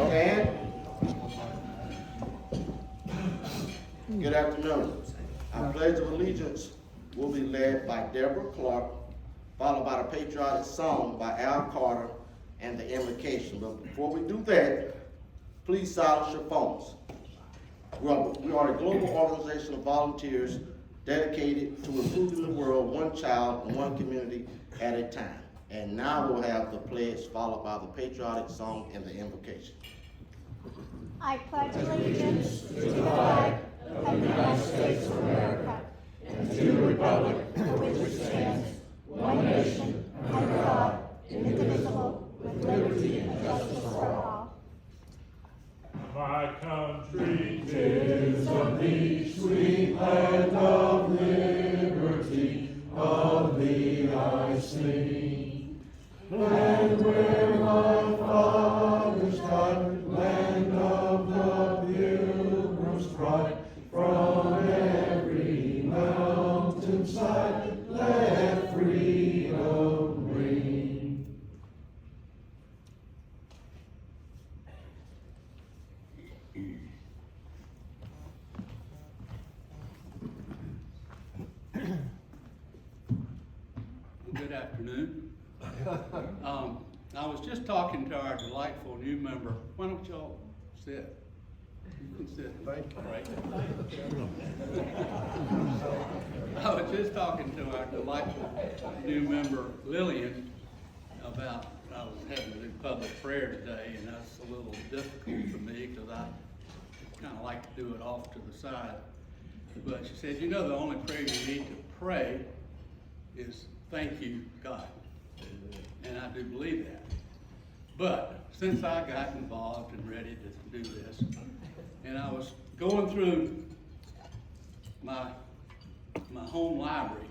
Stand. Good afternoon. Our Pledge of Allegiance will be led by Deborah Clark, followed by the patriotic song by Al Carter and the invocation. But before we do that, please silence your phones. We are a global organization of volunteers dedicated to improving the world one child and one community at a time. And now we'll have the pledge followed by the patriotic song and the invocation. I pledge allegiance to the flag of the United States of America and to the republic for which it stands, one nation, under God, indivisible, with liberty and justice for all. My country is of thee, sweet land of liberty, of thee I sing. Land where my fathers died, land of the pilgrim's pride, from every mountainside, let freedom ring. Good afternoon. I was just talking to our delightful new member. Why don't y'all sit? You can sit. Thank you. Right. I was just talking to our delightful new member, Lillian, about I was having to do public prayer today, and that's a little difficult for me because I kind of like to do it off to the side. But she said, you know, the only prayer you need to pray is thank you, God. And I do believe that. But since I got involved and ready to do this, and I was going through my home library,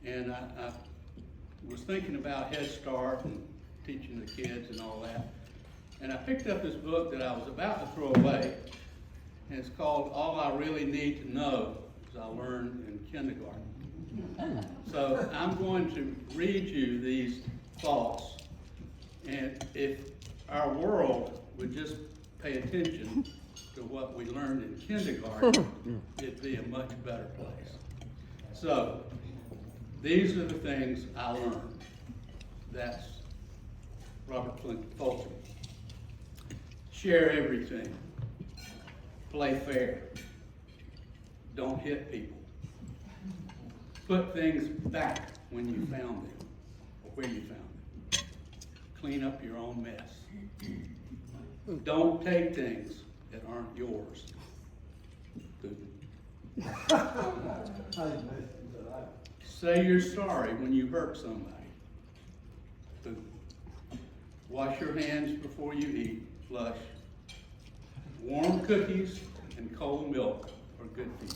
and I was thinking about Head Start and teaching the kids and all that, and I picked up this book that I was about to throw away, and it's called All I Really Need to Know As I Learned in Kindergarten. So I'm going to read you these thoughts, and if our world would just pay attention to what we learned in kindergarten, it'd be a much better place. So these are the things I learned. That's Robert Fulton. Share everything. Play fair. Don't hit people. Put things back when you found them, or where you found them. Clean up your own mess. Don't take things that aren't yours. Say you're sorry when you hurt somebody. Wash your hands before you eat. Flush. Warm cookies and cold milk are good for you.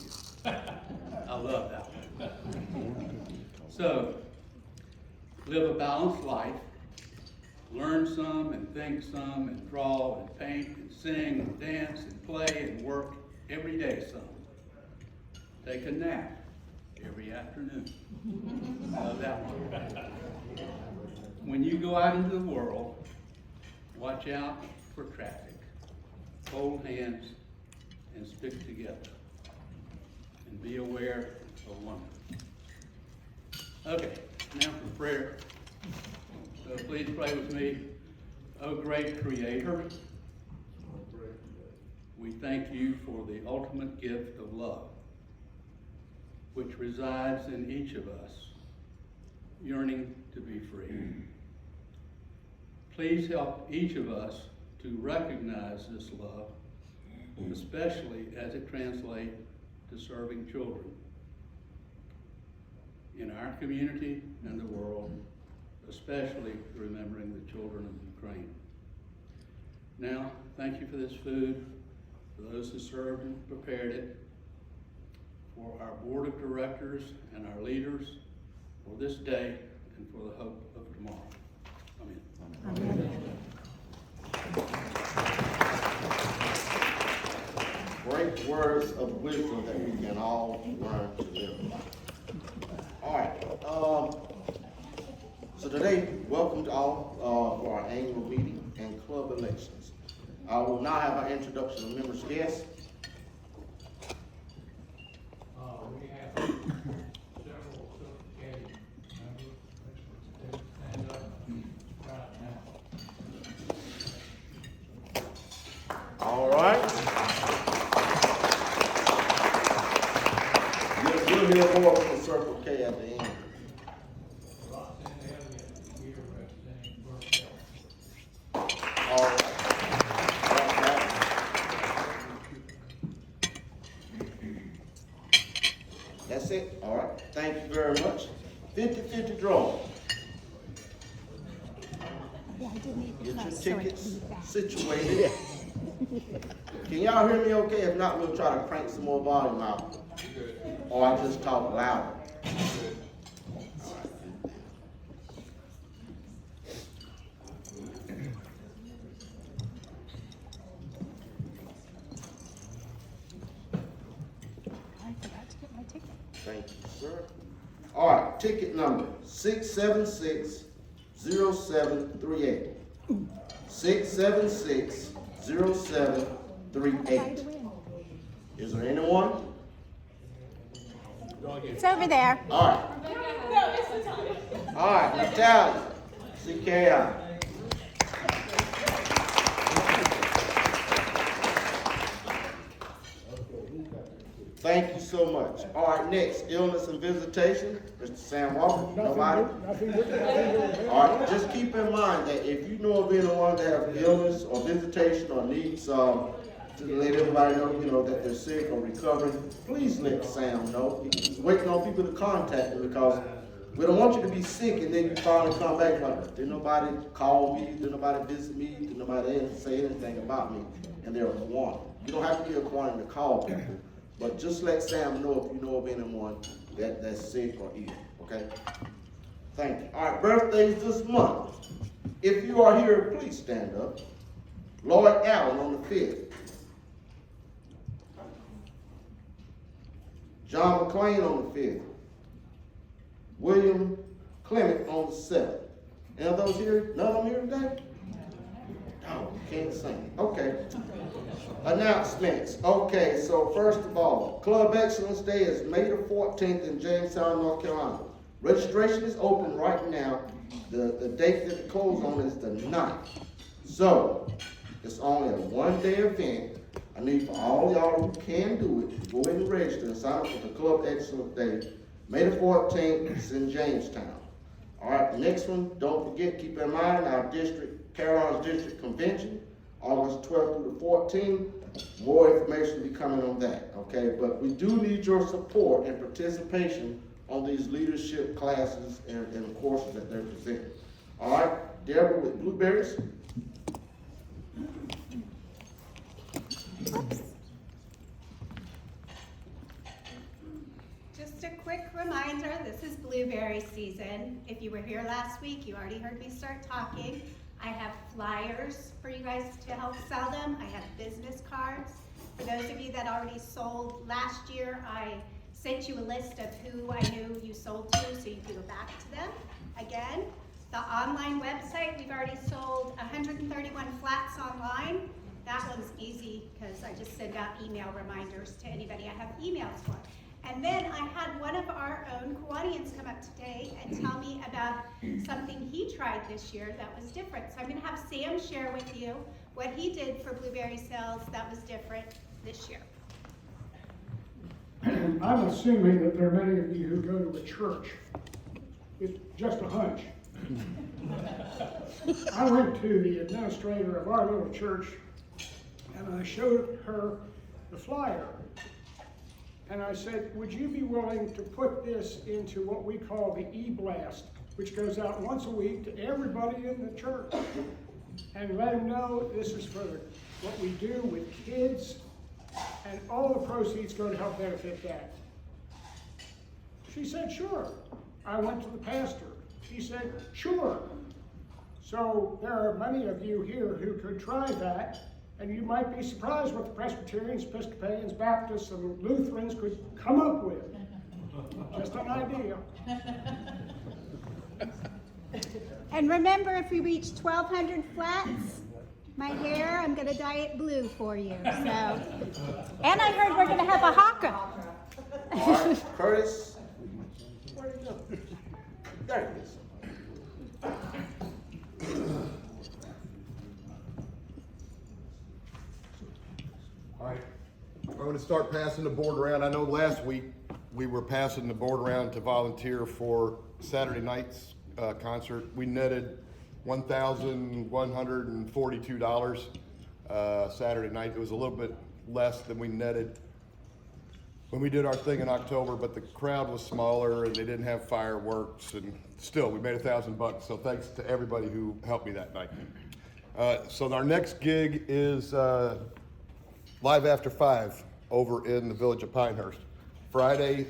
I love that one. So, live a balanced life. Learn some and think some and draw and paint and sing and dance and play and work every day some. Take a nap every afternoon. Love that one. When you go out into the world, watch out for traffic. Hold hands and stick together. And be aware of one another. Okay, now for prayer. So please pray with me. O great Creator, we thank you for the ultimate gift of love, which resides in each of us, yearning to be free. Please help each of us to recognize this love, especially as it translates to serving children in our community and the world, especially remembering the children of Ukraine. Now, thank you for this food, for those who served and prepared it, for our board of directors and our leaders, for this day and for the hope of tomorrow. Amen. Great words of wisdom that we can all learn to live by. All right. So today, welcome to all for our annual meeting and club elections. I will now have our introduction of members' guests. We have several certificated members. Let's stand up right now. All right. You'll hear more from Circle K at the end. Roxanne Elliott is here representing Burke Health. All right. That's it? All right. Thank you very much. 50-50 draw. Yeah, I did need Get my your sword tickets feedback. situated. Can y'all hear me okay? If not, we'll try to crank some more volume out. Or I just talk louder. I forgot to get my ticket. Thank you, sir. All right, ticket number 676-0738. 676-0738. Is there anyone? It's over there. All right. All right, Natalia, CKI. Thank you so much. All right, next, illness and visitation, Mr. Sam Walker. Nobody? All right, just keep in mind that if you know of anyone that has illness or visitation or needs to let everybody know, that they're sick or recovering, please let Sam know. He's waiting on people to contact him because we don't want you to be sick and then you finally come back like, did nobody call me, did nobody visit me, did nobody say anything about me, and they're quarantined. You don't have to be a quarantine to call people, but just let Sam know if you know of anyone that's sick or ill, okay? Thank you. All right, birthdays this month. If you are here, please stand up. Lloyd Allen on the 5th. John McClain on the 5th. William Clement on the 7th. Any of those here? None of them here today? Oh, can't sing. Okay. Announcements. Okay, so first of all, Club Excellence Day is May the 14th in Jamestown, North Carolina. Registration is open right now. The date that it closes on is the 9th. So, it's only a one-day event. I need for all y'all who can do it, go ahead and register and sign up for the Club Excellence Day. May the 14th, it's in Jamestown. All right, the next one, don't forget, keep in mind our district, Caroline's District Convention, August 12th through the 14th. More information will be coming on that, okay? But we do need your support and participation on these leadership classes and courses that they're presenting. All right, Deborah with Blueberries. Just a quick reminder, this is blueberry season. If you were here last week, you already heard me start talking. I have flyers for you guys to help sell them. I have business cards. For those of you that already sold last year, I sent you a list of who I knew you sold to so you can go back to them. Again, the online website, we've already sold 131 flats online. That one's easy because I just send out email reminders to anybody I have emails for. And then I had one of our own Kiwanians come up today and tell me about something he tried this year that was different. So I'm gonna have Sam share with you what he did for blueberry sales that was different this year. I'm assuming that there are many of you who go to a church. It's just a hunch. I went to the administrator of our little church and I showed her the flyer. And I said, would you be willing to put this into what we call the e-blast, which goes out once a week to everybody in the church, and let them know this is for what we do with kids, and all the proceeds go to help benefit that. She said, sure. I went to the pastor. He said, sure. So there are many of you here who could try that. And you might be surprised what the Presbyterians, Episcopalians, Baptists, and Lutherans could come up with. Just an idea. And remember, if we reach 1,200 flats, my hair, I'm gonna dye it blue for you, so. And I heard we're gonna have a haka. All right, Curtis. Where did he go? There he is. All right, I'm going to start passing the board around. I know last week we were passing the board around to volunteer for Saturday night's concert. We netted $1,142 Saturday night. It was a little bit less than we netted when we did our thing in October, but the crowd was smaller and they didn't have fireworks, and still we made $1,000. So thanks to everybody who helped me that night. So our next gig is Live After 5 over in the village of Pinehurst. Friday,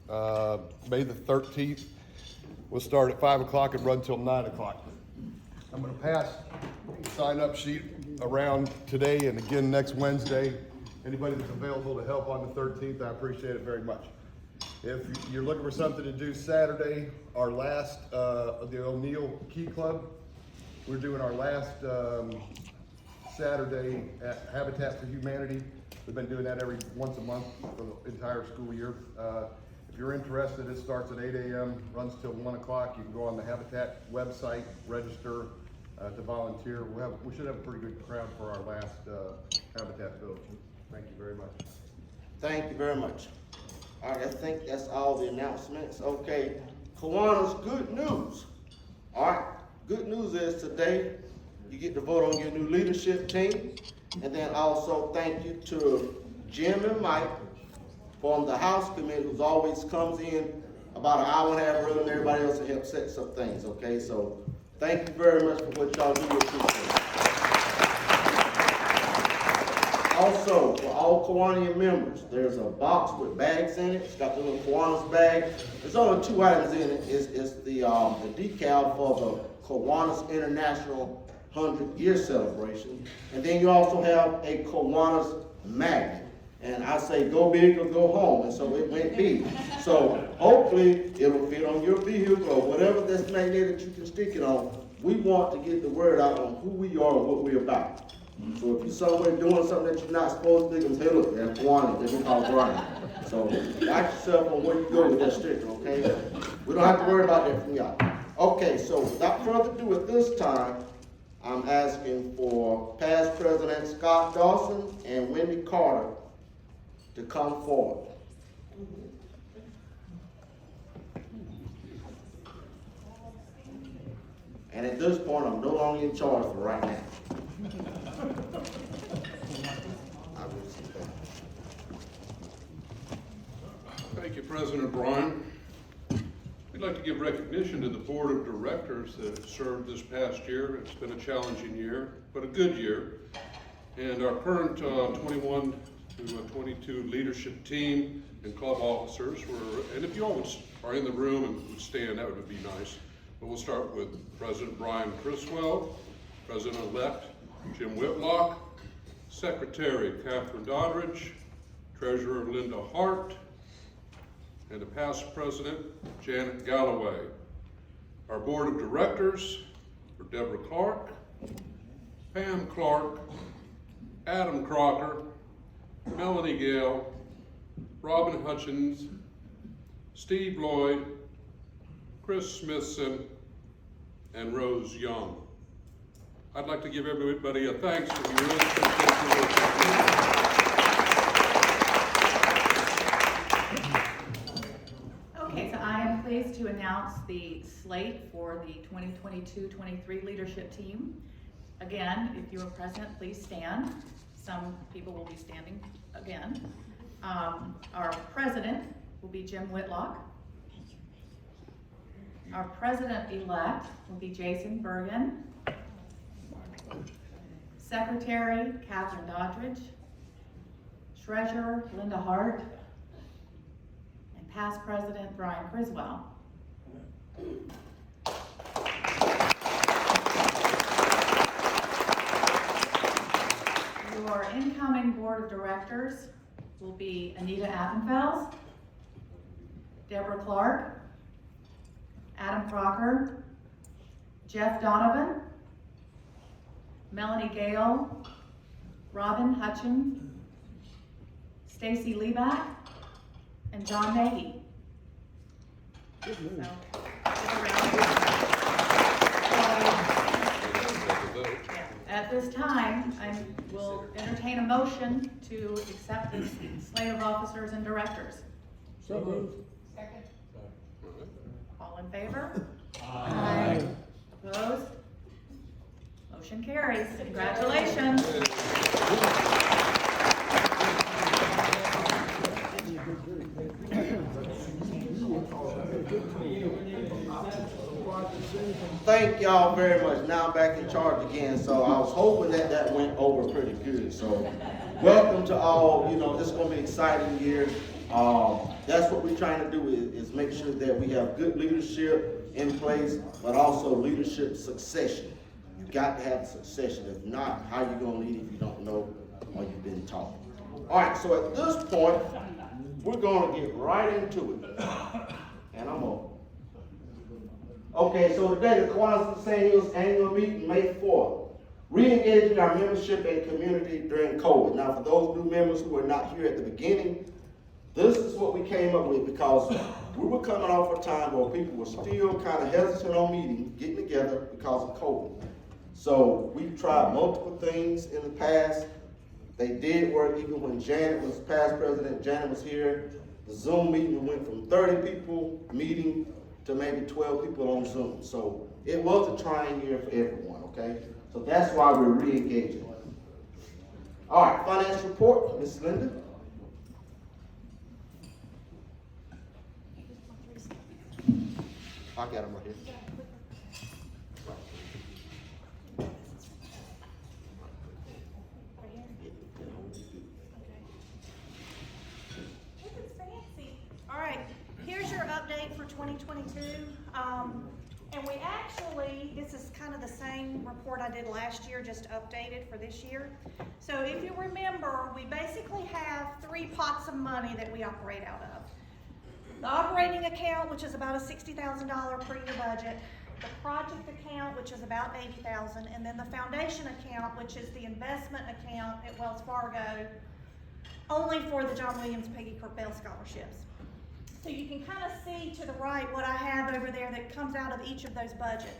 May the 13th. We'll start at 5 o'clock and run till 9 o'clock. I'm gonna pass the sign-up sheet around today and again next Wednesday. Anybody that's available to help on the 13th, I appreciate it very much. If you're looking for something to do Saturday, our last, the O'Neill Key Club, we're doing our last Saturday at Habitat for Humanity. We've been doing that every once a month for the entire school year. If you're interested, it starts at 8 a.m., runs till 1 o'clock. You can go on the Habitat website, register to volunteer. We should have a pretty good crowd for our last Habitat Village. Thank you very much. Thank you very much. All right, I think that's all the announcements. Okay, Kiwanis, good news. All right, good news is today you get to vote on your new leadership team. And then also thank you to Jim and Mike from the House Committee, who's always comes in about an hour and a half earlier than everybody else to help set some things, okay? So thank you very much for what y'all do. We appreciate it. Also, for all Kiwanis members, there's a box with bags in it. It's got the little Kiwanis bag. There's only 2 items in it. It's the decal for the Kiwanis International 100-year celebration. And then you also have a Kiwanis magnet. And I say go big or go home, and so it went big. So hopefully it'll fit on your vehicle or whatever this magnet that you can stick it on. We want to get the word out on who we are and what we're about. So if you're somewhere doing something that you're not supposed to do, you can say, look, that's Kiwanis, they can call Brian. So watch yourself on where you go with that sticker, okay? We don't have to worry about that from y'all. Okay, so without further ado at this time, I'm asking for past President Scott Dawson and Wendy Carter to come forward. And at this point, I'm no longer in charge for right now. Thank you, President Bryan. We'd like to give recognition to the Board of Directors that have served this past year. It's been a challenging year, but a good year. And our current 21 to 22 leadership team and club officers and if you all are in the room and would stand, that would be nice. But we'll start with President Brian Criswell, President-elect Jim Whitlock, Secretary Catherine Doddridge, Treasurer Linda Hart, and the past President Janet Galloway. Our Board of Directors are Deborah Clark, Pam Clark, Adam Crocker, Melanie Gale, Robin Hutchins, Steve Lloyd, Chris Smithson, and Rose Young. I'd like to give everybody a thanks for your interest. Okay, so I am pleased to announce the slate for the 2022-23 leadership team. Again, if you are present, please stand. Some people will be standing again. Our president will be Jim Whitlock. Our president-elect will be Jason Bergen. Secretary Catherine Doddridge. Treasurer Linda Hart. And past president Brian Criswell. Your incoming board of directors will be Anita Appenfels, Deborah Clark, Adam Crocker, Jeff Donovan, Melanie Gale, Robin Hutchins, Stacy Leback, and John Nahey. So, give a round. At this time, I will entertain a motion to accept this slate of officers and directors. So moved. All in favor? Aye. Opposed? Motion carries. Congratulations. Thank y'all very much. Now I'm back in charge again, so I was hoping that that went over pretty good. So welcome to all. You know, this is gonna be an exciting year. That's what we're trying to do is make sure that we have good leadership in place, but also leadership succession. You got to have succession. If not, how you gonna lead if you don't know or you've been taught? All right, so at this point, we're gonna get right into it. And I'm on. Okay, so today the Kiwanis annual meeting, May 4th. Re-engaging our membership and community during COVID. Now, for those new members who were not here at the beginning, this is what we came up with because we were coming off a time where people were still kind of hesitant on meeting, getting together because of COVID. So we've tried multiple things in the past. They did work even when Janet was past president, Janet was here. The Zoom meeting went from 30 people meeting to maybe 12 people on Zoom. So it was a trying year for everyone, okay? So that's why we're re-engaging. All right, finance report, Ms. Linda. I got them right here. All right, here's your update for 2022. And we actually, this is kind of the same report I did last year, just updated for this year. So if you remember, we basically have 3 pots of money that we operate out of. The operating account, which is about a $60,000 per year budget. The project account, which is about $80,000, and then the foundation account, which is the investment account at Wells Fargo, only for the John Williams Peggy Corbell scholarships. So you can kind of see to the right what I have over there that comes out of each of those budgets.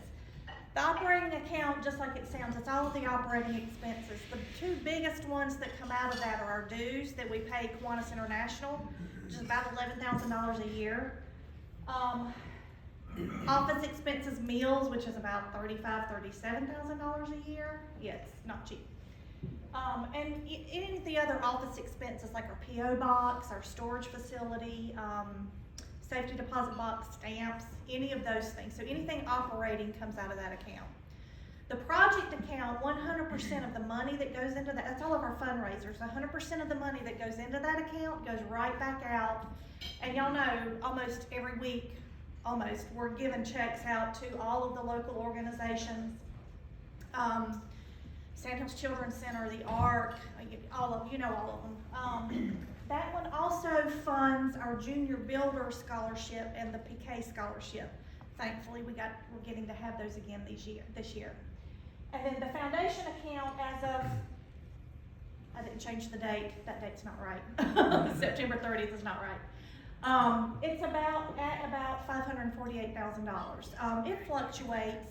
The operating account, just like it sounds, it's all of the operating expenses. The 2 biggest ones that come out of that are our dues that we pay Kiwanis International, which is about $11,000 a year. Office expenses, meals, which is about $37,000 a year. Yeah, it's not cheap. And any of the other office expenses like our PO box, our storage facility, safety deposit box, stamps, any of those things. So anything operating comes out of that account. The project account, 100% of the money that goes into that, that's all of our fundraisers, 100% of the money that goes into that account goes right back out. And y'all know almost every week, we're giving checks out to all of the local organizations. Sandhills Children's Center, the ARC, all of them. That one also funds our Junior Builder Scholarship and the PK Scholarship. Thankfully, we're getting to have those again this year. And then the foundation account, as of, I didn't change the date. That date's not right. September 30th is not right. It's at about $548,000. It fluctuates.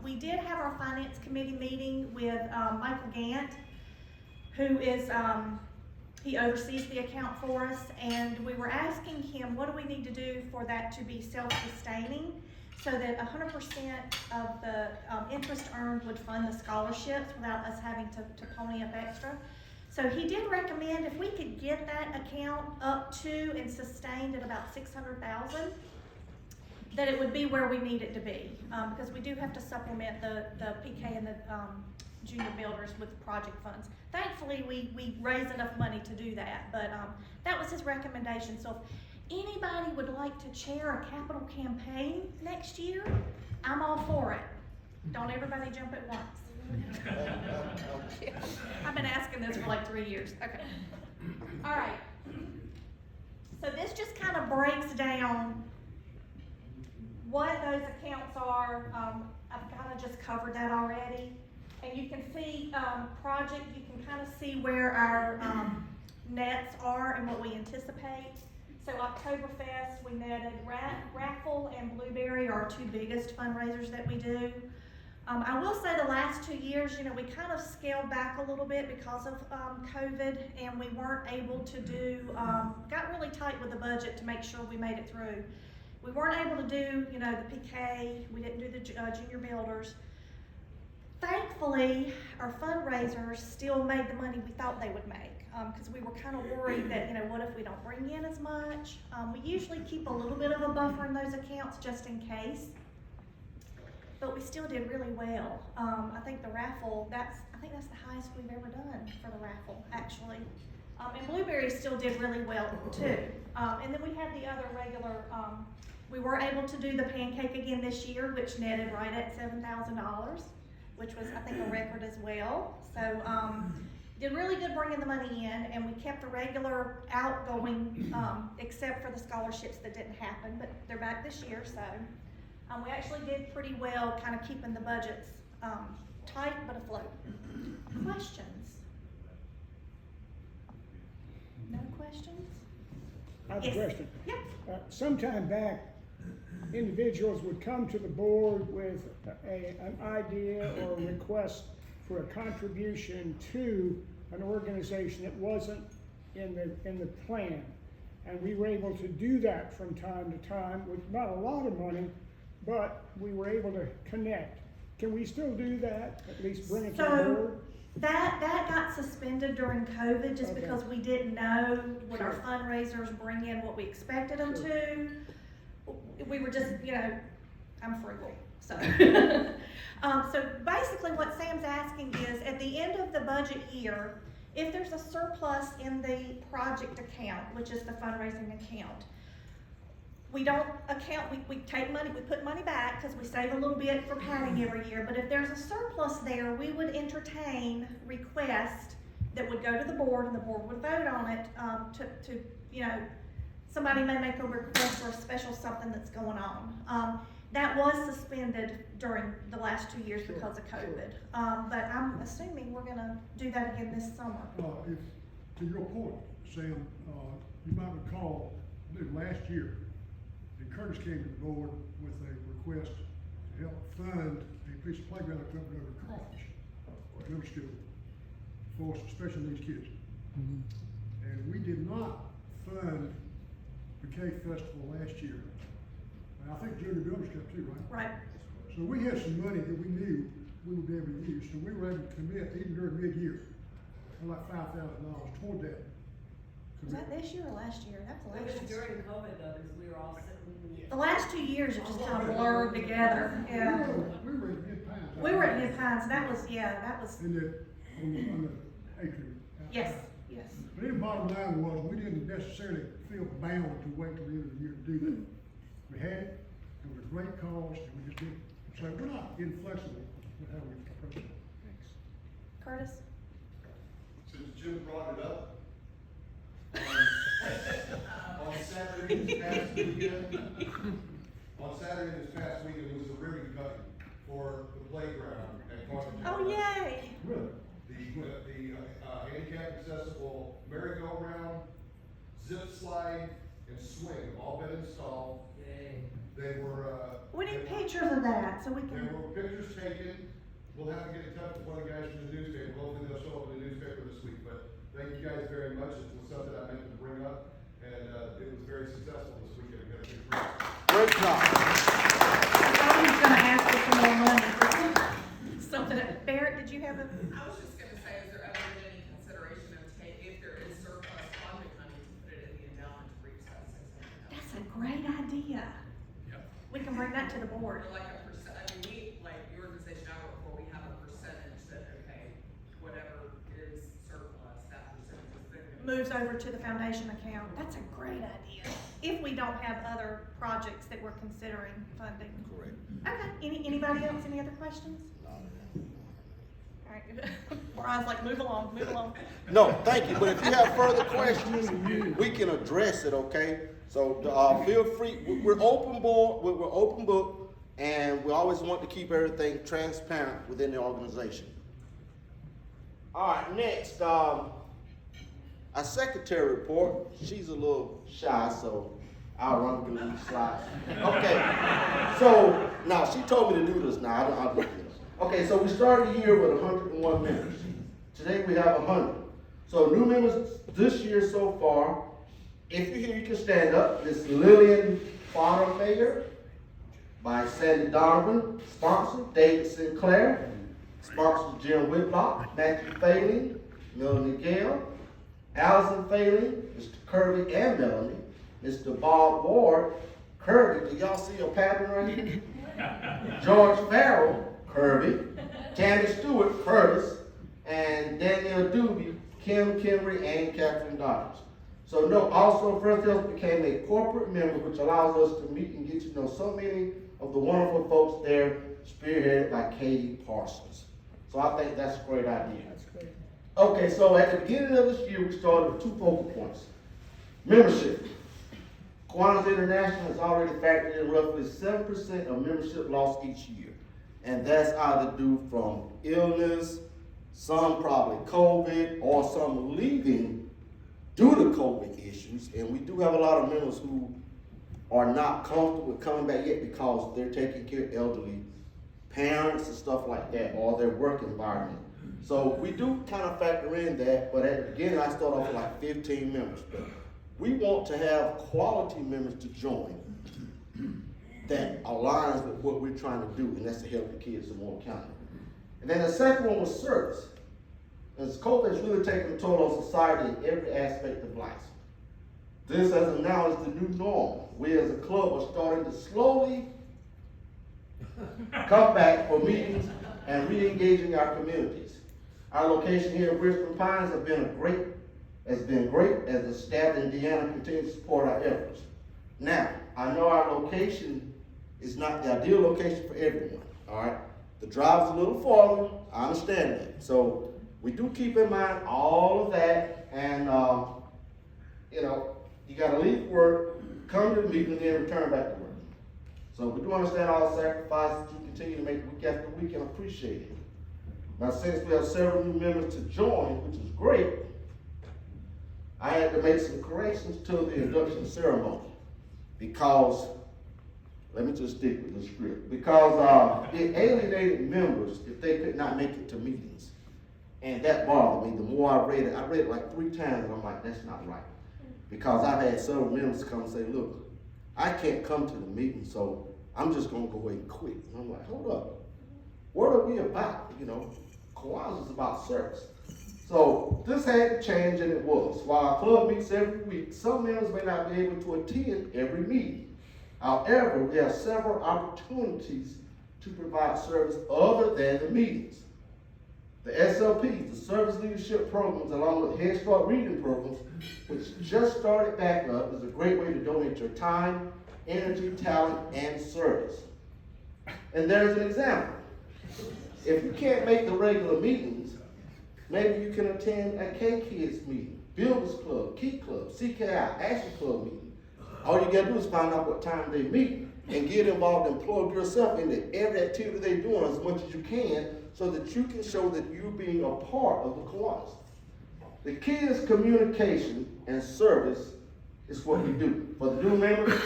We did have our finance committee meeting with Michael Gant, who is, he oversees the account for us, and we were asking him, what do we need to do for that to be self-sustaining, so that 100% of the interest earned would fund the scholarships without us having to pony up extra. So he did recommend if we could get that account up to and sustained at about $600,000, that it would be where we need it to be, because we do have to supplement the PK and the junior builders with project funds. Thankfully, we raised enough money to do that, but that was his recommendation. So if anybody would like to chair a capital campaign next year, I'm all for it. Don't everybody jump at once. I've been asking this for like 3 years. Okay. All right. So this just kind of breaks down what those accounts are. I've kind of just covered that already. And you can see, you can kind of see where our, nets are and what we anticipate. So Oktoberfest, we netted raffle and blueberry are our two biggest fundraisers that we do. I will say the last 2 years, we kind of scaled back a little bit because of COVID, and we weren't able to do, got really tight with the budget to make sure we made it through. We weren't able to do, the PK, we didn't do the junior builders. Thankfully, our fundraisers still made the money we thought they would make, because we were kind of worried that, what if we don't bring in as much? We usually keep a little bit of a buffer in those accounts just in case. But we still did really well. I think the raffle, I think that's the highest we've ever done for the raffle, actually. And blueberry still did really well too. And then we had the other regular, we were able to do the pancake again this year, which netted right at $7,000, which was, I think, a record as well. So, did really good bringing the money in, and we kept the regular outgoing, except for the scholarships that didn't happen, but they're back this year, so. We actually did pretty well, kind of keeping the budgets tight but afloat. Questions? No questions? I have Yes. a question. Yep. Sometime back, individuals would come to the board with an idea or a request for a contribution to an organization that wasn't in the plan. And we were able to do that from time to time with not a lot of money, but we were able to connect. Can we still do that? At least bring it to the board? That got suspended during COVID just Okay. because we didn't know would our Sure. fundraisers bring in what we expected them Sure. to. We were just, I'm frugal, so. So basically what Sam's asking is, at the end of the budget year, if there's a surplus in the project account, which is the fundraising account, we don't account, we take money, we put money back because we save a little bit for padding every year, but if there's a surplus there, we would entertain requests that would go to the board and the board would vote on it, somebody may make a request for a special something that's going on. That was suspended during the last 2 years Sure, because of sure. COVID. But I'm assuming we're gonna do that again this summer. If, to your point, Sam, you might recall, I believe last year, and Curtis came to the board with a request to help fund a piece of playground equipment over at Crawfish, middle school, for some special needs kids. And we did not fund the K Festival last year. And I think Junior Builders Cup too, right? Right. So we had some money that we knew we would be able to use, so we were able to commit even during mid-year, like $5,000 toward that. Was that this year or last year? That was It last was year. during COVID though, because we were all sitting. The last 2 years it just kind of blurred together, yeah. We were at Mid Pines. We were at New Pines, that was, that was, In the, on the atrium. yes, yes. But the bottom line was, we didn't necessarily feel bound to wait till the end of the year to do that. We had it was a great cause, and we just did it. So we're not inflexible with how we approach it. Curtis? Since Jim brought it up, on Saturday this past weekend, it was the ribbon cutting for the playground at Quantum. Oh, yay! Really? The handicap accessible merry-go-round, zip slide, and swing have all been installed. Yay. They were, We need pictures of that, so we there can, were pictures taken. We'll have to get in touch with one of the guys from the newspaper. Hopefully they'll show up in the newspaper this week. But thank you guys very much. It was something I meant to bring up, and it was very successful this weekend. We got a big prize. Great job. I thought he was gonna ask for some more money. Something, Barrett, did you have a? I was just gonna say, is there ever been any consideration of if there is surplus funding money, to put it in the endowment to reach that $600,000? That's a great idea. We can bring that to the board. Or like a percent, like the organization I work for, we have a percentage that, okay, whatever is surplus, that percentage is then gonna. Moves over to the foundation account. That's a great idea. If we don't have other projects that we're considering funding. Correct. Okay, anybody else, any other questions? All right, Brian's like, move along, move along. No, thank you, but if you have further questions, we can address it, okay? So, feel free, we're open board, we're open book, and we always want to keep everything transparent within the organization. All right, next, our secretary report. She's a little shy, so I'll run through these slides. Okay, so now she told me to do this now. I'll do this. Okay, so we started the year with 101 members. Today we have 100. So new members this year so far. If you're here, you can stand up. It's Lillian Fader by Sandy Donovan, sponsor David Sinclair, sponsor Jim Whitlock, Matthew Failing, Melanie Gale, Allison Failing, Mr. Kirby and Melanie, Mr. Bob Ward, Kirby, do y'all see a pattern right here? George Farrell, Kirby, Tammy Stewart, Curtis, and Danielle Doobie, Kim Kimry, and Catherine Dodge. So note also First Hills became a corporate member, which allows us to meet and get to know so many of the wonderful folks there, spearheaded by Katie Parsons. So I think that's a great idea. That's great. Okay, so at the beginning of this year, we started with 2 focal points. Membership. Kiwanis International has already factored in roughly 7% of membership loss each year. And that's either due from illness, some probably COVID, or some leaving due to COVID issues. And we do have a lot of members who are not comfortable with coming back yet because they're taking care of elderly parents and stuff like that, or their work environment. So we do kind of factor in that, but at the beginning I start off with like 15 members. But we want to have quality members to join that aligns with what we're trying to do, and that's to help the kids in Moore County. And then the second one was service. As COVID has really taken a toll on society in every aspect of life. This, as of now, is the new norm. We as a club are starting to slowly come back for meetings and re-engaging our communities. Our location here in Brisbane Pines has been great as the staff in Indiana continues to support our efforts. Now, I know our location is not the ideal location for everyone, all right? The drive is a little farther, I understand that. So we do keep in mind all of that, and you know, you gotta leave work, come to the meeting, and then return back to work. So we do understand all the sacrifices you continue to make week after week and appreciate it. Now, since we have several new members to join, which is great, I had to make some corrections to the induction ceremony because, let me just stick with the script, because it alienated members if they could not make it to meetings. And that bothered me. The more I read it like 3 times, and I'm like, that's not right. Because I've had several members come and say, look, I can't come to the meeting, so I'm just gonna go away and quit. And I'm like, hold up, what are we about? You know, Kiwanis is about service. So this had to change, and it was. While our club meets every week, some members may not be able to attend every meeting. However, we have several opportunities to provide service other than the meetings. The SLPs, the Service Leadership Programs, along with Head Start Reading Programs, which just started back up, is a great way to donate your time, energy, talent, and service. And there's an example. If you can't make the regular meetings, maybe you can attend a K-Kids meeting, Builders Club, Key Club, CKI, Action Club meeting. All you gotta do is find out what time they meet and get involved and plug yourself into every activity they're doing as much as you can so that you can show that you're being a part of the Kiwanis. The key is communication and service is what we do. For the new members,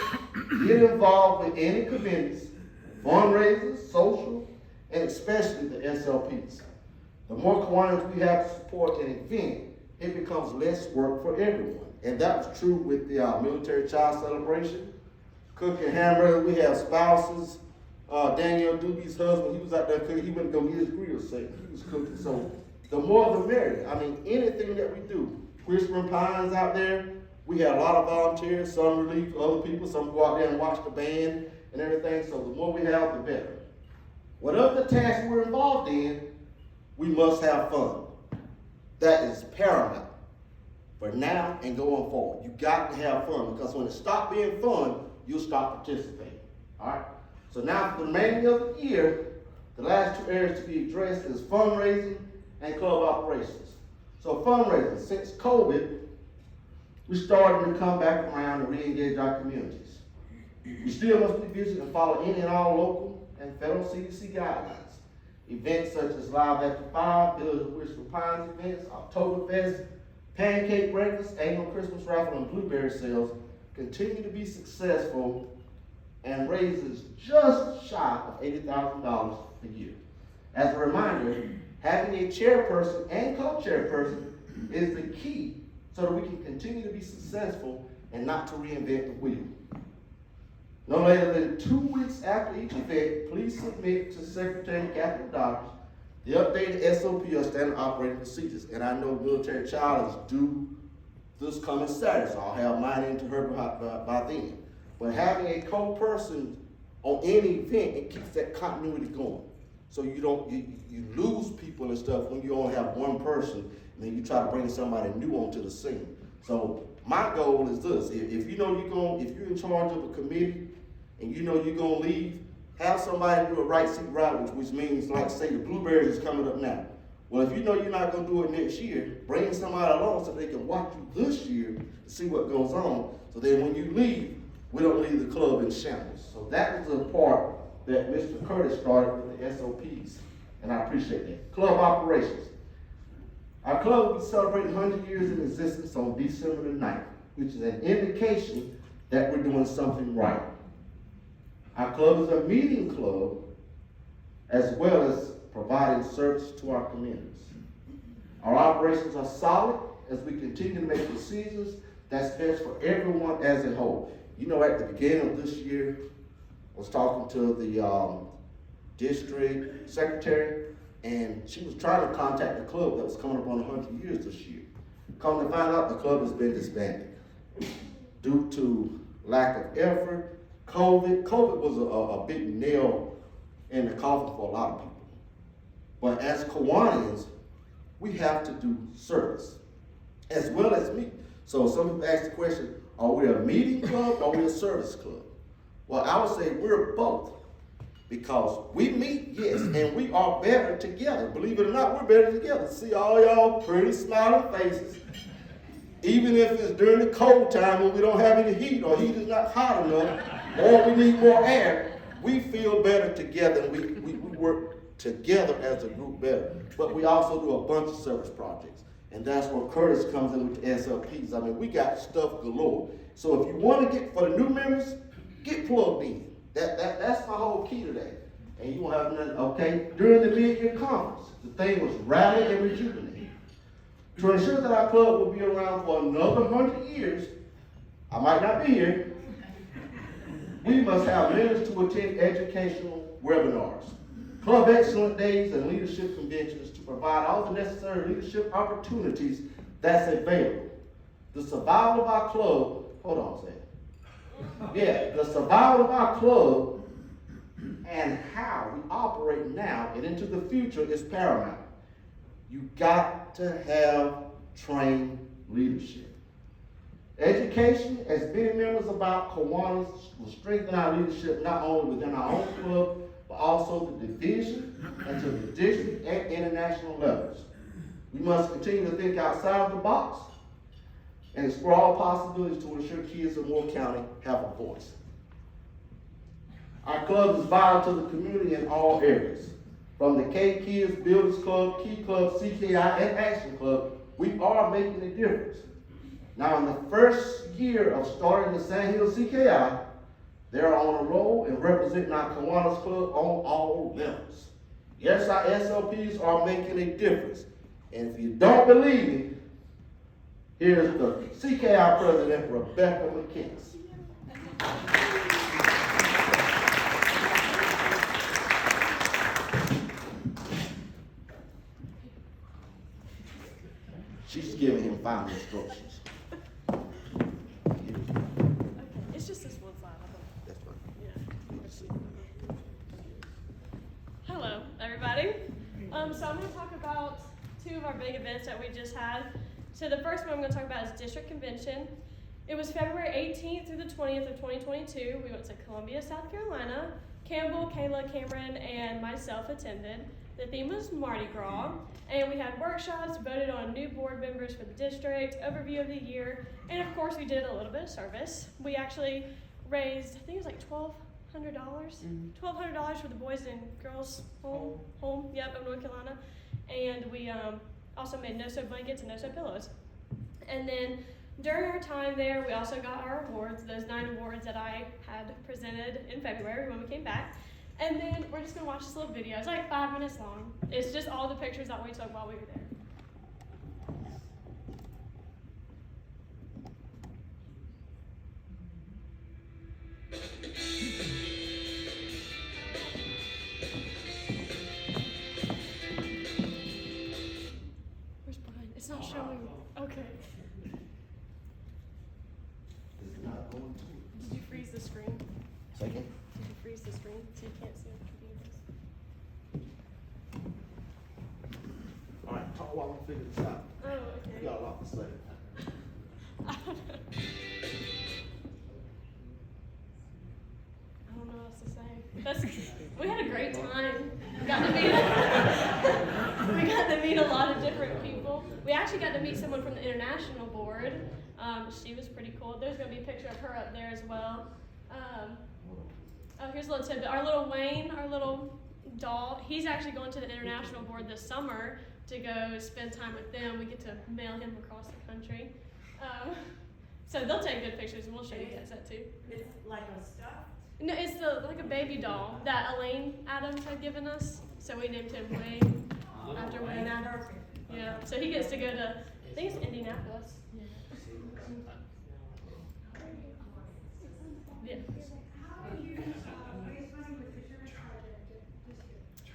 get involved with any committees, fundraisers, social, and especially the SLPs. The more Kiwanis we have to support an event, it becomes less work for everyone. And that was true with the military child celebration. Cook and hamburger, we have spouses. Danielle Doobie's husband, he was out there cooking. He went to go get his grill set. He was cooking. So the more the merrier. I mean, anything that we do. Brisbane Pines out there, we had a lot of volunteers, some relief other people, some go out there and watch the band and everything. So the more we have, the better. Whatever the task we're involved in, we must have fun. That is paramount for now and going forward. You got to have fun, because when it stops being fun, you'll stop participating. All right? So now for the remainder of the year, the last 2 areas to be addressed is fundraising and club operations. So fundraising, since COVID, we started to come back around and re-engage our communities. We still must be vigilant and follow any and all local and federal CDC guidelines. Events such as Live After 5, Village of Wishful Pines events, Oktoberfest, pancake breakfast, annual Christmas raffle, and blueberry sales continue to be successful and raises just shy of $80,000 a year. As a reminder, having a chairperson and co-chairperson is the key so that we can continue to be successful and not to reinvent the wheel. No later than 2 weeks after each event, please submit to Secretary Catherine Dodders the updated SOP or standard operating procedures. And I know Military Child is due this coming Saturday, so I'll have mine into her by then. But having a co-person on any event, it keeps that continuity going. So you don't, you lose people and stuff when you only have one person, and then you try to bring somebody new onto the scene. So my goal is this: if you know if you're in charge of a committee and you know you're gonna leave, have somebody do a right seat right, which means, like say the blueberries is coming up now. Well, if you know you're not gonna do it next year, bring somebody along so they can watch you this year to see what goes on. So then when you leave, we don't leave the club in shambles. So that was the part that Mr. Curtis started with the SOPs, and I appreciate that. Club operations. Our club will be celebrating 100 years in existence on December the 9th, which is an indication that we're doing something right. Our club is a meeting club as well as providing service to our communities. Our operations are solid as we continue to make decisions that's best for everyone as a whole. You know, at the beginning of this year, I was talking to the district secretary, and she was trying to contact the club that was coming up on 100 years this year. Come to find out, the club has been disbanded due to lack of effort. COVID was a big nail in the coffin for a lot of people. But as Kiwanis, we have to do service as well as meet. So some people ask the question, are we a meeting club or are we a service club? Well, I would say we're both, because we meet, yes, and we are better together. Believe it or not, we're better together. See all y'all pretty smiling faces. Even if it's during the cold time when we don't have any heat or heat is not hot enough or we need more air, we feel better together and we work together as a group better. But we also do a bunch of service projects. And that's where Curtis comes in with the SLPs. I mean, we got stuff galore. So if you want to get, for the new members, get plugged in. That's my whole key today. And you won't have nothing, okay? During the mid-year conference, the thing was rally and rejuvenate. To ensure that our club will be around for another 100 years, I might not be here, we must have members to attend educational webinars, club excellent days, and leadership conventions to provide all the necessary leadership opportunities that's available. The survival of our club, hold on a second. Yeah, the survival of our club and how we operate now and into the future is paramount. You got to have trained leadership. Education, as many members about Kiwanis, will strengthen our leadership not only within our own club, but also the division and to the district and international levels. We must continue to think outside of the box and explore all possibilities to ensure kids in Moore County have a voice. Our club is vital to the community in all areas. From the K Kids, Builders Club, Key Club, CKI, and Action Club, we are making a difference. Now, in the first year of starting the Sand Hill CKI, they're on a roll and representing our Kiwanis Club on all levels. Yes, our SLPs are making a difference. And if you don't believe me, here's the CKI president, Rebecca McKinnis. She's giving him final instructions. It's just this one side of them. That's fine. Yeah. Good to see. Hello, everybody. So I'm going to talk about two of our big events that we just had. So the first one I'm going to talk about is District Convention. It was February 18th through the 20th of 2022. We went to Columbia, South Carolina. Campbell, Kayla, Cameron, and myself attended. The theme was Mardi Gras, and we had workshops, voted on new board members for the district, overview of the year, and of course we did a little bit of service. We actually raised, I think it was like $1,200 for the boys and girls home, yep, of North Carolina. And we also made no-sew blankets and no-sew pillows. And then during our time there, we also got our awards, those 9 awards that I had presented in February when we came back. And then we're just gonna watch this little video. It's like 5 minutes long. It's just all the pictures that we took while we were there. Where's Brian? It's not showing. Okay. Did you freeze the screen? Second. Did you freeze the screen so you can't see the videos? All right, talk while I'm figuring this out. Oh, okay. You got a lot to say. I don't know what else to say. We had a great time. We got to meet a lot of different people. We actually got to meet someone from the international board. She was pretty cool. There's going to be a picture of her up there as well. Oh, here's a little tidbit. Our little Wayne, our little doll, he's actually going to the international board this summer to go spend time with them. We get to mail him across the country. So they'll take good pictures, and we'll show you guys that too. It's like a stuff. No, it's like a baby doll that Elaine Adams had given us. So we named him Wayne after Wayne Adams. Yeah. So he gets to go to, I think it's Indianapolis. Yeah.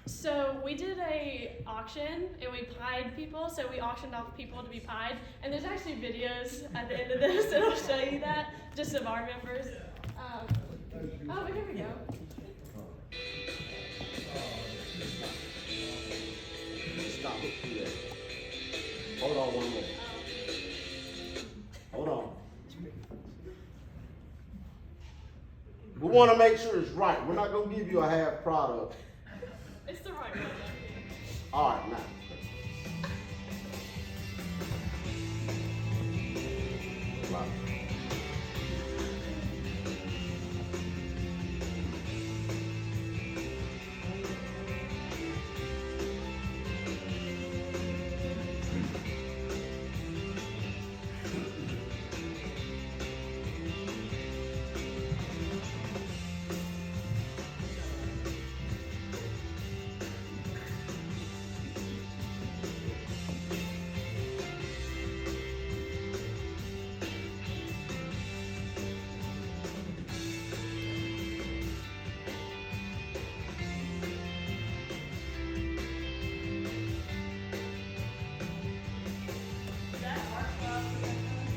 So we did a auction and we pied people. So we auctioned off people to be pied. And there's actually videos at the end of this that'll show you that, just of our members. Oh, here we go. Stop it. Do that. Hold on one more. Hold on. We want to make sure it's right. We're not going to give you a half product. It's the right one. All right, now. Right.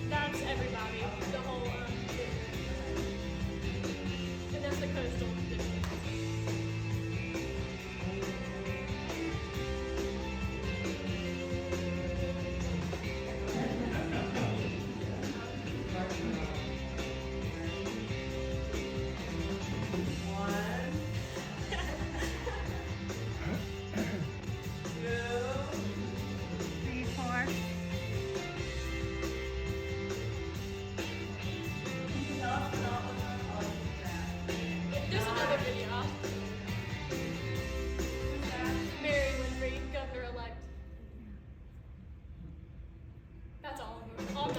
That's everybody, the whole district. And that's the coastal district. There's another video. Mary Lynn Reed, governor-elect. That's all of them. All 9.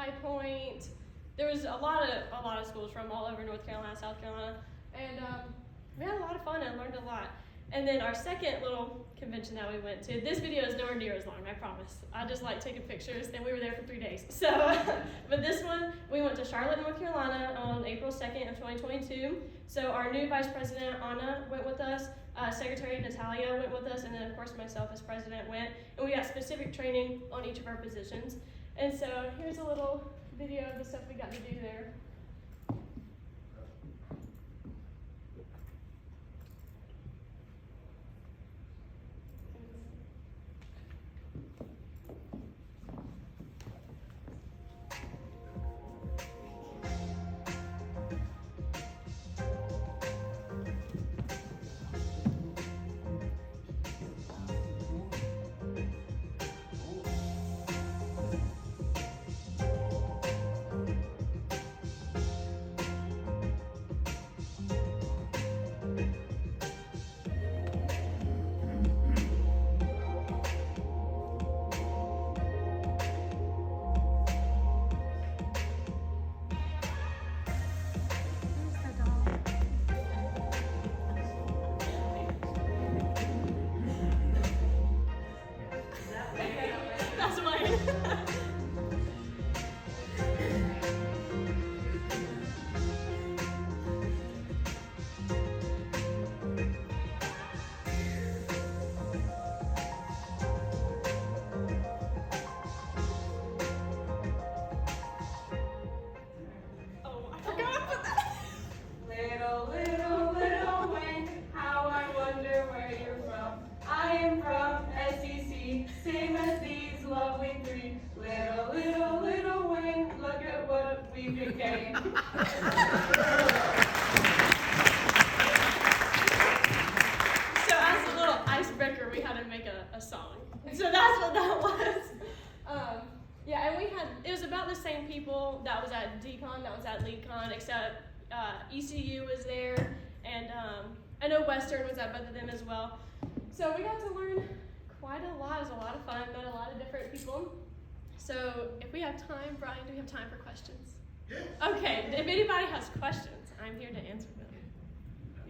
High Point. There was a lot of schools from all over North Carolina, South Carolina, and we had a lot of fun and learned a lot. And then our second little convention that we went to, this video is nowhere near as long, I promise. I just like taking pictures, and we were there for 3 days. So, but this one, we went to Charlotte, North Carolina on April 2nd of 2022. So our new Vice President, Anna, went with us. Secretary Natalia went with us, and then of course myself as president went. And we got specific training on each of our positions. And so here's a little video of the stuff we got to do there. That's mine. Oh, I forgot to put that. Little Wayne, how I wonder where you're from. I am from SEC, same as these lovely three. Little Wayne, look at what we became. So as a little icebreaker, we had to make a song. So that's what that was. Yeah, and it was about the same people that was at DCon, that was at LeadCon, except ECU was there, and I know Western was at both of them as well. So we got to learn quite a lot. It was a lot of fun, met a lot of different people. So if we have time, Brian, do we have time for questions? Yes. Okay, if anybody has questions, I'm here to answer them.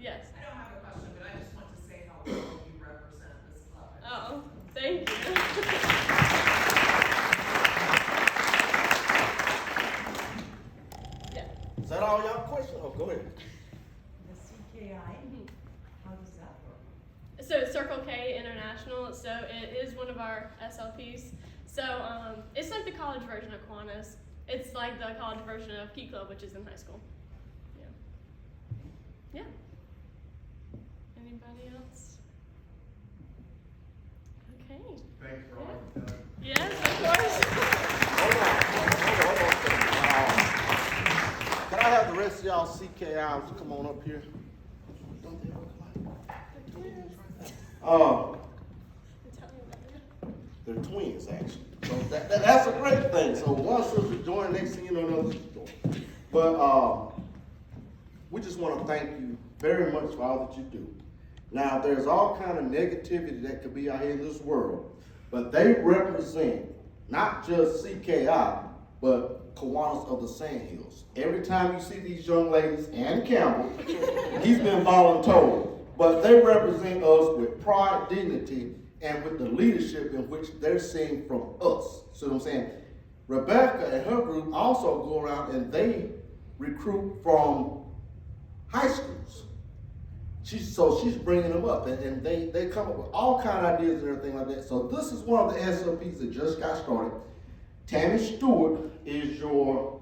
Yes. I don't have a question, but I just want to say how well you represent this club. Oh, thank you. Yeah. Is that all y'all questions? Oh, go ahead. The CKI, how does that work? So Circle K International, so it is one of our SLPs. So it's like the college version of Kiwanis. It's like the college version of Key Club, which is in high school. Yeah. Yeah. Anybody else? Okay. Thanks for all you've done. Yes, of course. Can I have the rest of y'all CKIs come on up here? Don't they all come out? They're twins, actually. So that's a great thing. So one sister joined, next thing you know, another sister joined. But we just want to thank you very much for all that you do. Now, there's all kind of negativity that could be out here in this world, but they represent not just CKI, but Kiwanis of the Sandhills. Every time you see these young ladies, and Campbell, he's been voluntold, but they represent us with pride, dignity, and with the leadership in which they're seeing from us. See what I'm saying? Rebecca and her group also go around and they recruit from high schools. She's bringing them up, and they come up with all kind of ideas and everything like that. So this is one of the SLPs that just got started. Tammy Stewart is your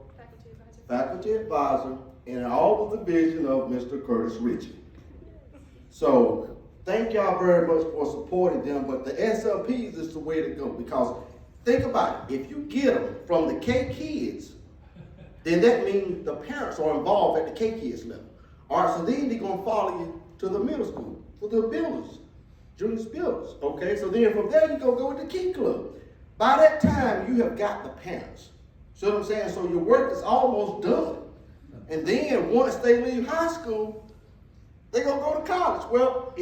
faculty advisor and all of the vision of Mr. Curtis Ritchie. So thank y'all very much for supporting them, but the SLPs is the way to go, because think about it, if you get them from the K kids, then that means the parents are involved at the K kids level. All right, so then they're gonna follow you to the middle school for the builders, junior builders. Okay, so then from there you go with the Key Club. By that time, you have got the parents. See what I'm saying? So your work is almost done. And then once they leave high school, they're gonna go to college. Well,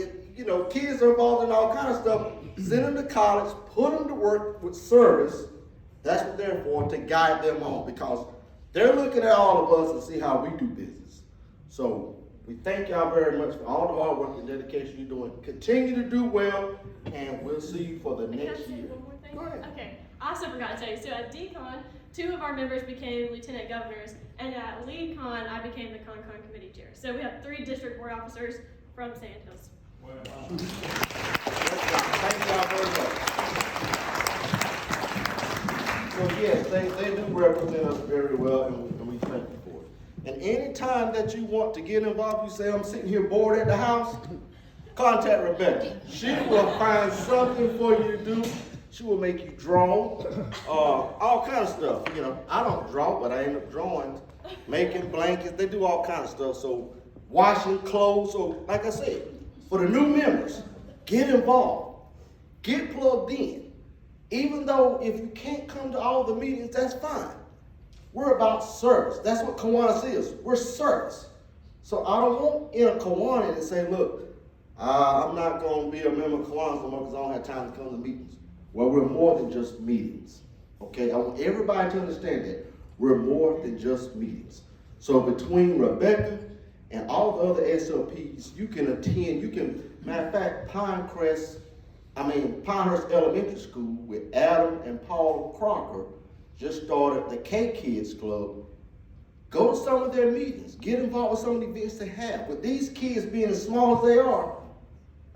kids are involved in all kind of stuff. Send them to college, put them to work with service, That's what they're for, to guide them on, because they're looking at all of us and see how we do business. So we thank y'all very much for all the hard work and dedication you're doing. Continue to do well, and we'll see you for the Can I next say year. one more thing? Go ahead. Okay, I also forgot to tell you, so at DCON, 2 of our members became lieutenant governors, and at LeadCon, I became the CON committee chair. So we have 3 district board officers from Sand Hills. Thank y'all very much. So yes, they do represent us very well, and we thank you for it. And anytime that you want to get involved, you say, I'm sitting here bored at the house, contact Rebecca. She will find something for you to do. She will make you draw, all kind of stuff. You know, I don't draw, but I end up drawing, making blankets. They do all kind of stuff. So washing clothes. So like I said, for the new members, get involved, get plugged in. Even though if you can't come to all the meetings, that's fine. We're about service. That's what Kiwanis is. We're service. So I don't want in a Kiwanis to say, look, I'm not going to be a member of Kiwanis no more because I don't have time to come to meetings. Well, we're more than just meetings, okay? I want everybody to understand that. We're more than just meetings. So between Rebecca and all the other SLPs, you can attend, matter of fact, Pinehurst Elementary School with Adam and Paul Crocker just started the K-Kids Club. Go to some of their meetings. Get involved with some of the events they have. With these kids being as small as they are,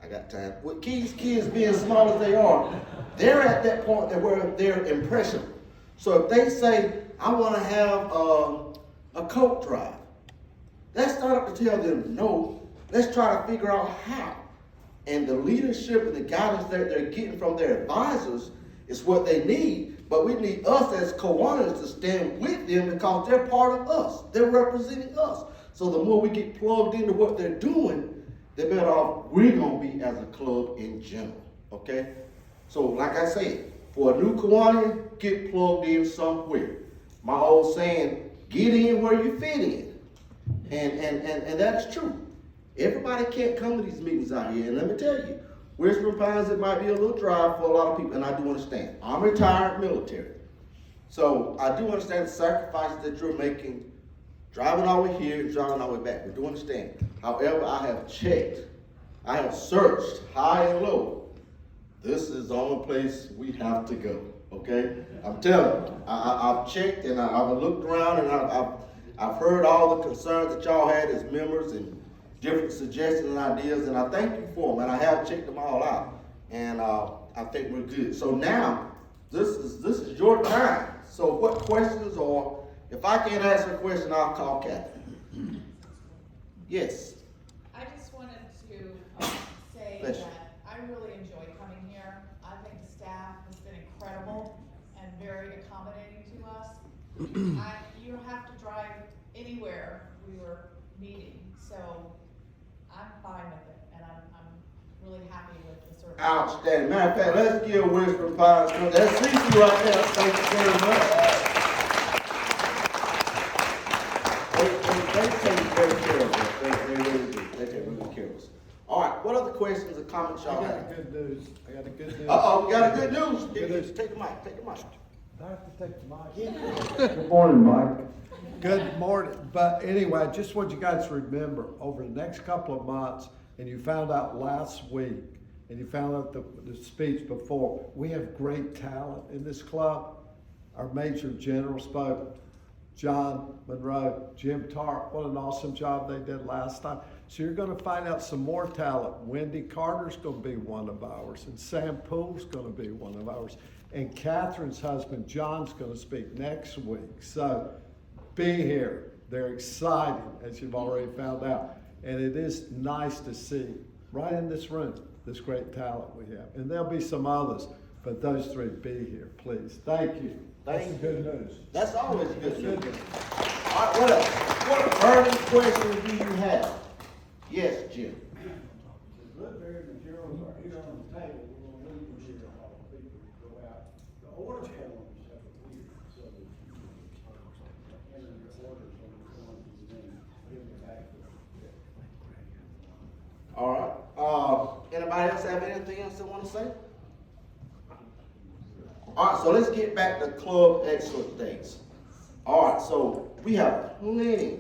I got time. With kids being small as they are, they're at that point where they're impressionable. So if they say, I want to have a coat drive, that's not up to tell them no. Let's try to figure out how. And the leadership and the guidance that they're getting from their advisors is what they need. But we need us as Kiwanis to stand with them because they're part of us. They're representing us. So the more we get plugged into what they're doing, the better off we're going to be as a club in general, okay? So like I said, for a new Kiwanis, get plugged in somewhere. My old saying, get in where you fit in. And that is true. Everybody can't come to these meetings out here. And let me tell you, Whispering Pines, it might be a little drive for a lot of people, and I do understand. I'm retired military. So I do understand the sacrifices that you're making, driving all the way here and driving all the way back. We do understand. However, I have checked, I have searched high and low. This is the only place we have to go, okay? I'm telling you, I've checked and I've looked around and I've heard all the concerns that y'all had as members and different suggestions and ideas, and I thank you for them, and I have checked them all out, and I think we're good. So now, this is your time. So what questions, or if I can't answer a question, I'll call Kathy. Yes. I just wanted to say Bless you. that I really enjoy coming here. I think the staff has been incredible and very accommodating to us. You don't have to drive anywhere we were meeting, so I'm fine with it, and I'm really happy with the service. Outstanding. Matter of fact, let's give Whispering Pines. That's Cece right there. Thank you very much. They take great care of us. They really do. They take really care of us. All right. What other questions or comments y'all have? Good news. I got a good news. Uh-oh, we got a good news. Good news. Take the mic. Take the mic. I have to take the mic. Good morning, Mike. Good morning. But anyway, I just want you guys to remember over the next couple of months, and you found out last week, and you found out the speech before, we have great talent in this club. Our Major General spoke, John Monroe, Jim Tarp, what an awesome job they did last time. So you're going to find out some more talent. Wendy Carter's going to be one of ours, and Sam Poole's going to be one of ours. And Catherine's husband, John's going to speak next week. So be here. They're exciting, as you've already found out. And it is nice to see, right in this room, this great talent we have. And there'll be some others, but those three, be here, please. Thank you. Thank you. Good news. That's always good news. All right, what else? What burning questions do you have? Yes, Jim. The blueberry materials are here on the table. We're going to leave them here to all the people who go out. The order forms have appeared, so that you can enter your orders on the forms and then give them back to them. All right. Anybody else have anything else they want to say? All right, so let's get back to Club Excellence Days. All right, so we have plenty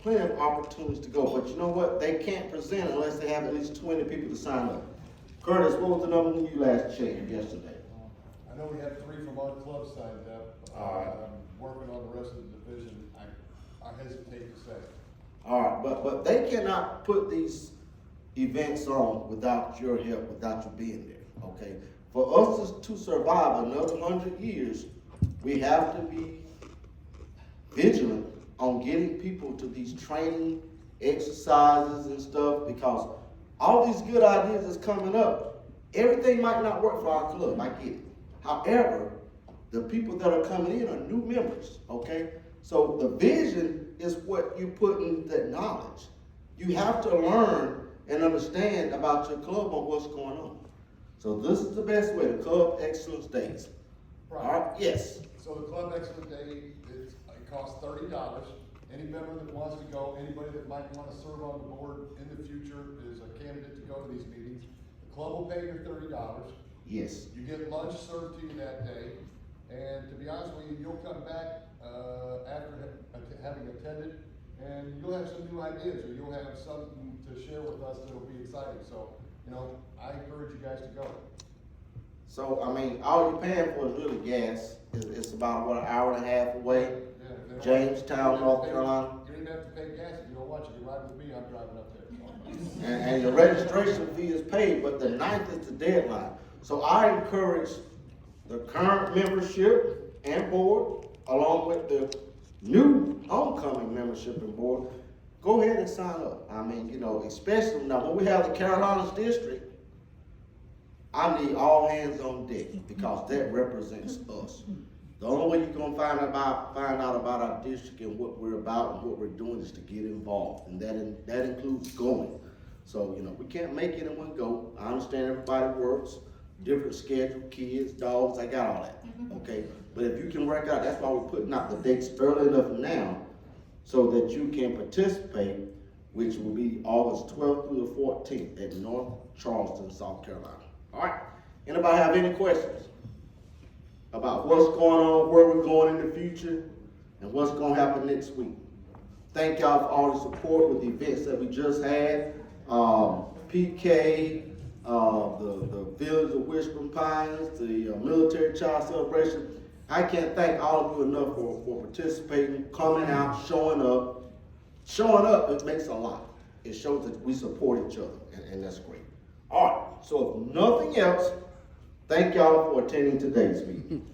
of opportunities to go, but you know what? They can't present unless they have at least 20 people to sign up. Curtis, what was the number when you last checked yesterday? I know we had 3 from our club signed up. All right. I'm working on the rest of the division. I hesitate to say. All right, but they cannot put these events on without your help, without you being there, okay? For us to survive another 100 years, we have to be vigilant on getting people to these training exercises and stuff, because all these good ideas that's coming up, everything might not work for our club, I get it. However, the people that are coming in are new members, okay? So the vision is what you put in that knowledge. You have to learn and understand about your club and what's going on. So this is the best way, the Club Excellence Days. Right. All right, yes. So the Club Excellence Day, it costs $30. Any member that wants to go, anybody that might want to serve on the board in the future is a candidate to go to these meetings. The club will pay your $30. Yes. You get lunch served to you that day. And to be honest with you, you'll come back after having attended, and you'll have some new ideas, or you'll have something to share with us that'll be exciting. So, you know, I encourage you guys to go. So, I mean, all you're paying for is really gas. It's about, what, an hour and a half away? Yeah, Jamestown, North Carolina. You don't even have to pay gas if you don't want. You can ride with me, I'm driving up there. And the registration fee is paid, but the 9th is the deadline. So I encourage the current membership and board, along with the new oncoming membership and board, go ahead and sign up. I mean, you know, especially now when we have the Carolinas district, I need all hands on deck because that represents us. The only way you're gonna find out about our district and what we're about and what we're doing is to get involved, and that includes going. So, you know, we can't make anyone go. I understand everybody works, different schedule, kids, dogs, I got all that, okay? But if you can work out, that's why we're putting out the dates early enough now so that you can participate, which will be August 12th through the 14th at North Charleston, South Carolina. All right, anybody have any questions about what's going on, where we're going in the future, and what's gonna happen next week? Thank y'all for all the support with the events that we just had. PK, the Village of Whispering Pines, the Military Child Celebration. I can't thank all of you enough for participating, coming out, showing up. Showing up, it makes a lot. It shows that we support each other, and that's great. All right, so if nothing else, thank y'all for attending today's meeting.